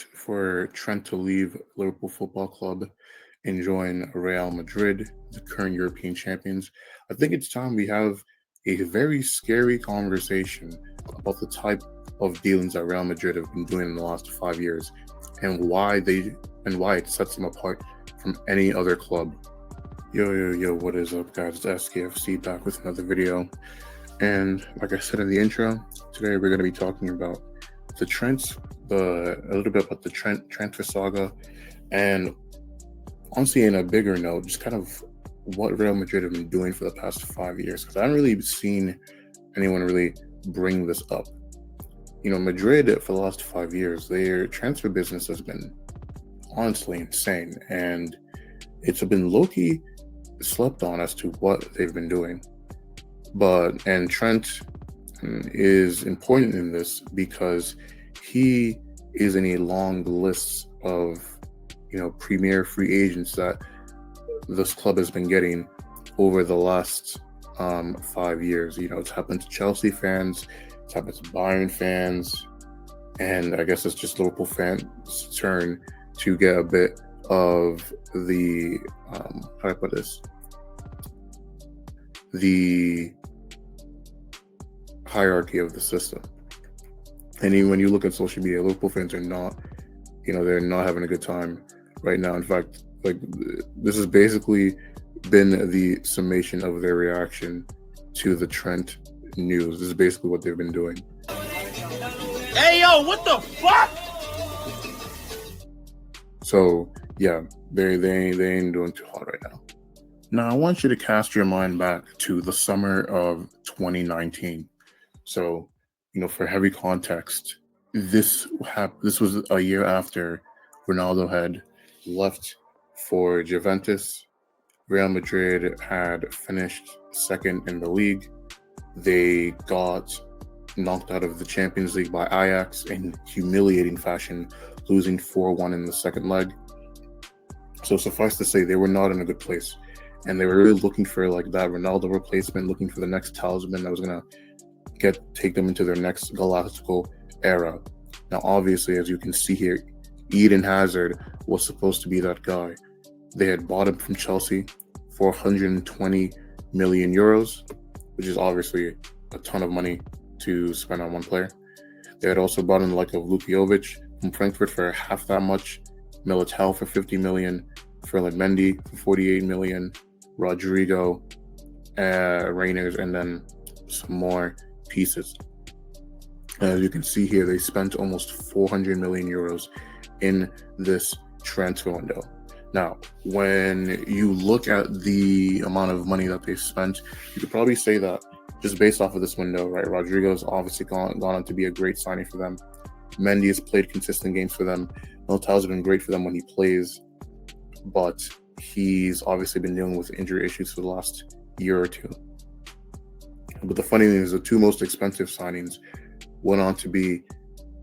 for Trent to leave Liverpool Football Club and join Real Madrid, the current European champions. I think it's time we have a very scary conversation about the type of dealings that Real Madrid have been doing in the last 5 years and why it sets them apart from any other club. Yo, what is up, guys? It's SKFC back with another video. And like I said in the intro, today we're going to be talking about a little bit about the Trent transfer saga, and honestly, in a bigger note, just kind of what Real Madrid have been doing for the past 5 years, because I haven't really seen anyone really bring this up. Madrid for the last 5 years, their transfer business has been honestly insane, and it's been low-key slept on as to what they've been doing. And Trent is important in this because he is in a long list of premier free agents that this club has been getting over the last 5 years. It's happened to Chelsea fans, it's happened to Bayern fans, and I guess it's just Liverpool fans' turn to get a bit of the how do I put this? The hierarchy of the system. And even when you look at social media, Liverpool fans are not, they're not having a good time right now. In fact, this has basically been the summation of their reaction to the Trent news. This is basically what they've been doing. Hey, yo, what the fuck? So, yeah, they ain't doing too hot right now. Now, I want you to cast your mind back to the summer of 2019. So, for heavy context, this was a year after Ronaldo had left for Juventus. Real Madrid had finished second in the league. They got knocked out of the Champions League by Ajax in humiliating fashion, losing 4-1 in the second leg. So suffice to say, they were not in a good place. And they were really looking for that Ronaldo replacement, looking for the next talisman that was going to take them into their next galactico era. Now, obviously, as you can see here, Eden Hazard was supposed to be that guy. They had bought him from Chelsea for 120 million euros, which is obviously a ton of money to spend on one player. They had also bought in the like of Luka Jovic from Frankfurt for half that much, Militao for 50 million, Ferland Mendy for 48 million, Rodrigo, Reyners, and then some more pieces. As you can see here, they spent almost 400 million euros in this transfer window. Now, when you look at the amount of money that they spent, you could probably say that just based off of this window, right? Rodrigo's obviously gone on to be a great signing for them. Mendy has played consistent games for them. Militao's been great for them when he plays, but he's obviously been dealing with injury issues for the last year or two. But the funny thing is, the two most expensive signings went on to be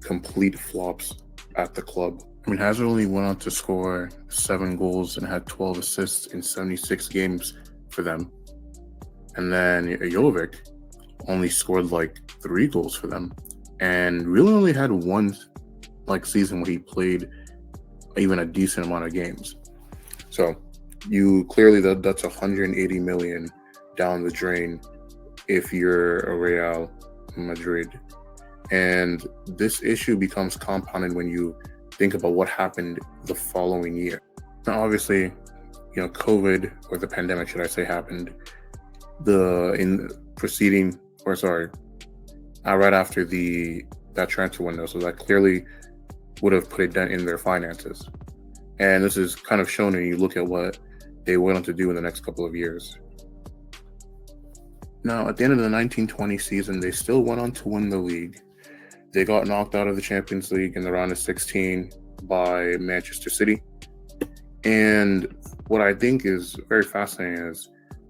complete flops at the club. Hazard only went on to score 7 goals and had 12 assists in 76 games for them. And then Jovic only scored 3 goals for them, and really only had one season where he played even a decent amount of games. So you clearly that's 180 million down the drain if you're a Real Madrid. And this issue becomes compounded when you think about what happened the following year. Now, obviously, COVID, or the pandemic, should I say, happened right after that transfer window. So that clearly would have put a dent in their finances. And this is kind of shown when you look at what they went on to do in the next couple of years. Now, at the end of the 1920 season, they still went on to win the league. They got knocked out of the Champions League in the round of 16 by Manchester City. And what I think is very fascinating is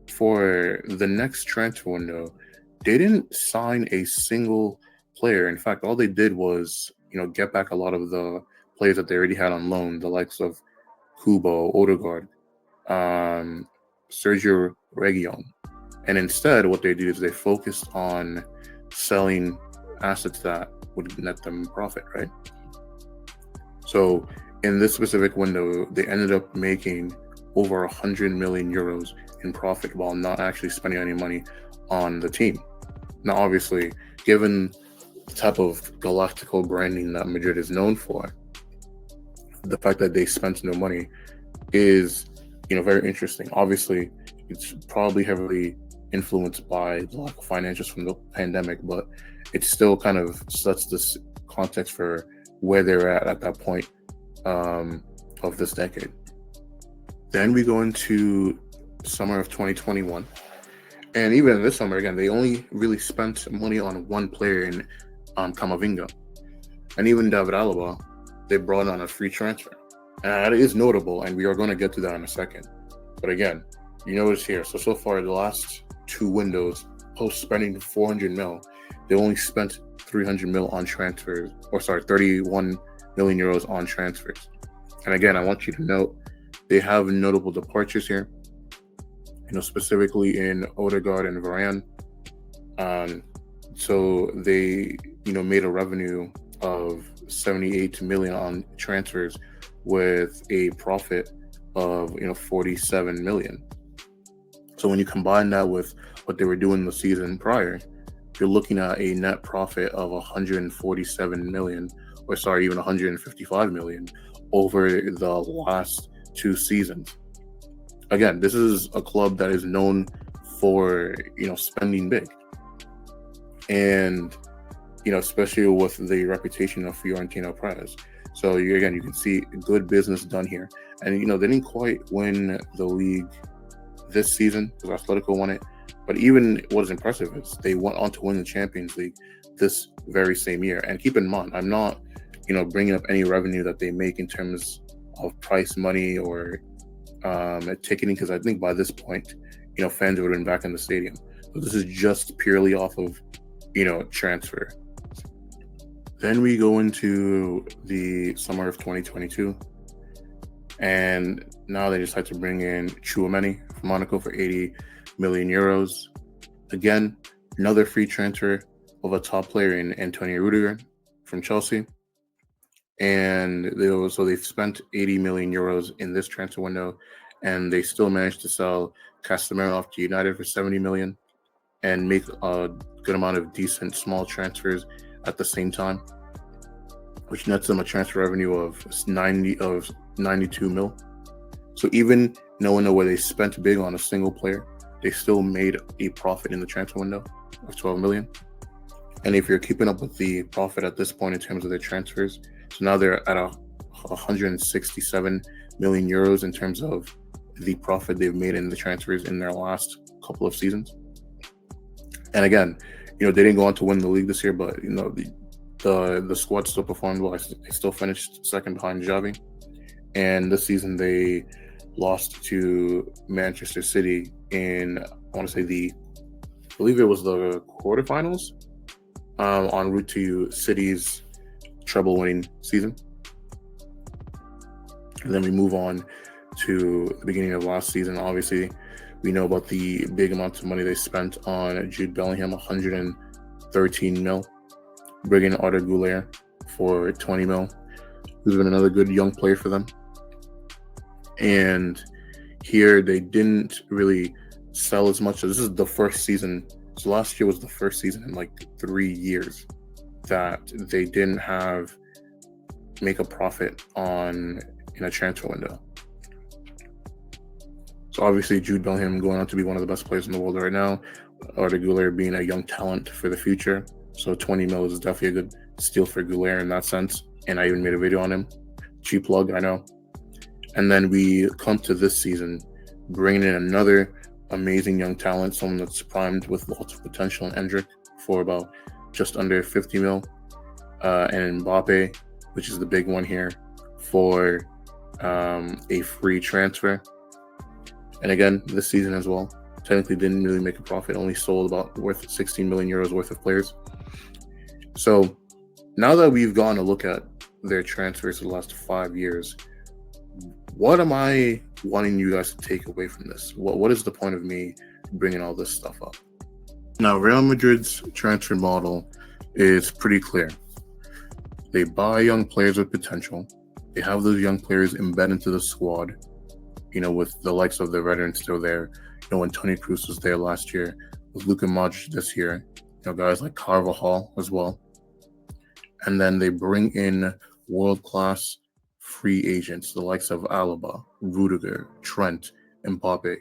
for the next transfer window, they didn't sign a single player. In fact, all they did was, get back a lot of the players that they already had on loan, the likes of Kubo, Odegaard, Sergio Reguilon. And instead, what they did is they focused on selling assets that would net them profit, right? So in this specific window, they ended up making over 100 million euros in profit while not actually spending any money on the team. Now, obviously, given the type of galactico branding that Madrid is known for, the fact that they spent no money is, very interesting. Obviously, it's probably heavily influenced by the lack of financials from the pandemic, but it still kind of sets this context for where they're at that point of this decade. Then we go into summer of 2021. And even this summer, again, they only really spent money on one player in Camavinga. And even David Alaba, they brought on a free transfer. And that is notable, and we are going to get to that in a second. But again, you notice here, so far, the last two windows, post spending 400 mil, they only spent 300 mil on transfers, 31 million euros on transfers. And again, I want you to note, they have notable departures here, specifically in Odegaard and Varane. So they, made a revenue of 78 million on transfers with a profit of, 47 million. So when you combine that with what they were doing the season prior, you're looking at a net profit of 147 million, even 155 million over the last two seasons. Again, this is a club that is known for, spending big. And, especially with the reputation of Florentino Perez. So you can see good business done here. And, they didn't quite win the league this season because Atletico won it. But even what is impressive is they went on to win the Champions League this very same year. And keep in mind, I'm not, bringing up any revenue that they make in terms of price money or ticketing, because I think by this point, fans would have been back in the stadium. So this is just purely off of, transfer. Then we go into the summer of 2022, and now they decide to bring in Tchouaméni from Monaco for 80 million euros. Again, another free transfer of a top player in Antonio Rudiger from Chelsea. And they've spent 80 million euros in this transfer window, and they still managed to sell Casemiro off to United for 70 million and make a good amount of decent small transfers at the same time, which nets them a transfer revenue of 92 mil. So even knowing where they spent big on a single player, they still made a profit in the transfer window of 12 million. And if you're keeping up with the profit at this point in terms of their transfers, so now they're at 167 million euros in terms of the profit they've made in the transfers in their last couple of seasons. And again, they didn't go on to win the league this year, but the squad still performed well. They still finished second behind Xavi. And this season they lost to Manchester City in, I believe it was the quarterfinals, en route to City's treble-winning season. And then we move on to the beginning of last season. Obviously, we know about the big amounts of money they spent on Jude Bellingham, 113 mil. Bringing in Arda Güler for 20 mil, who's been another good young player for them. And here they didn't really sell as much. So this is the first season. So last year was the first season in like 3 years that they didn't make a profit in a transfer window. So obviously Jude Bellingham going on to be one of the best players in the world right now. Arda Güler being a young talent for the future. So 20 mil is definitely a good steal for Güler in that sense. And I even made a video on him. Cheap plug, I know. And then we come to this season, bringing in another amazing young talent, someone that's primed with lots of potential in Endrick for about just under 50 mil. And Mbappe, which is the big one here, for a free transfer. And again, this season as well, technically didn't really make a profit, only sold about worth 16 million euros worth of players. So now that we've gone to look at their transfers for the last 5 years, what am I wanting you guys to take away from this? What is the point of me bringing all this stuff up? Now, Real Madrid's transfer model is pretty clear. They buy young players with potential, They have those young players embedded into the squad, with the likes of the veterans still there. When Toni Kroos was there last year, with Luka Modric this year, guys like Carvajal as well. And then they bring in world-class free agents, the likes of Alaba, Rudiger, Trent, Mbappe.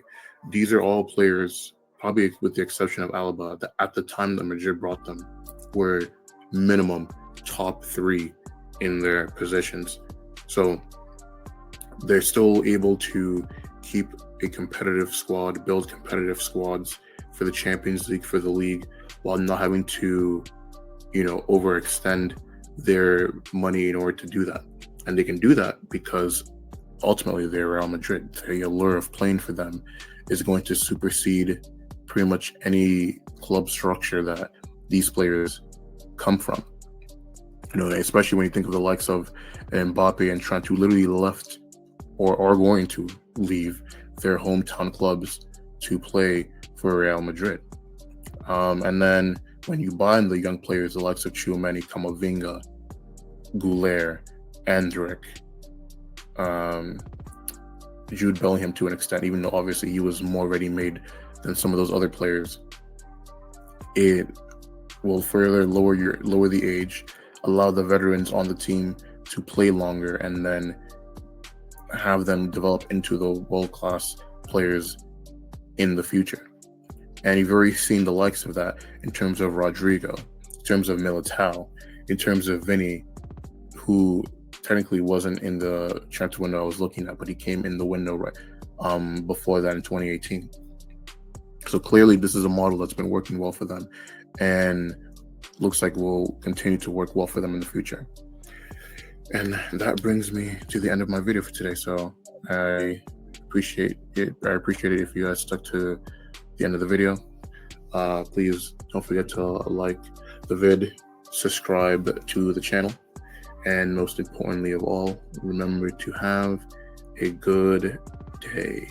These are all players, probably with the exception of Alaba, that at the time that Madrid brought them were minimum top 3 in their positions. So they're still able to keep a competitive squad, build competitive squads for the Champions League, for the league, while not having to, overextend their money in order to do that. And they can do that because ultimately they're Real Madrid. The allure of playing for them is going to supersede pretty much any club structure that these players come from. Especially when you think of the likes of Mbappe and Trent, who literally left or are going to leave their hometown clubs to play for Real Madrid. And then when you buy in the young players, the likes of Tchouaméni, Camavinga, Goulet, Endrick, Jude Bellingham to an extent, even though obviously he was more ready-made than some of those other players, it will further lower the age, allow the veterans on the team to play longer, and then have them develop into the world-class players in the future. And you've already seen the likes of that in terms of Rodrigo, in terms of Militao, in terms of Vinny, who technically wasn't in the transfer window I was looking at, but he came in the window right before that in 2018. So clearly this is a model that's been working well for them and looks like will continue to work well for them in the future. And that brings me to the end of my video for today. So I appreciate it. I appreciate it if you guys stuck to the end of the video. Please don't forget to like the vid, subscribe to the channel, and most importantly of all, remember to have a good day.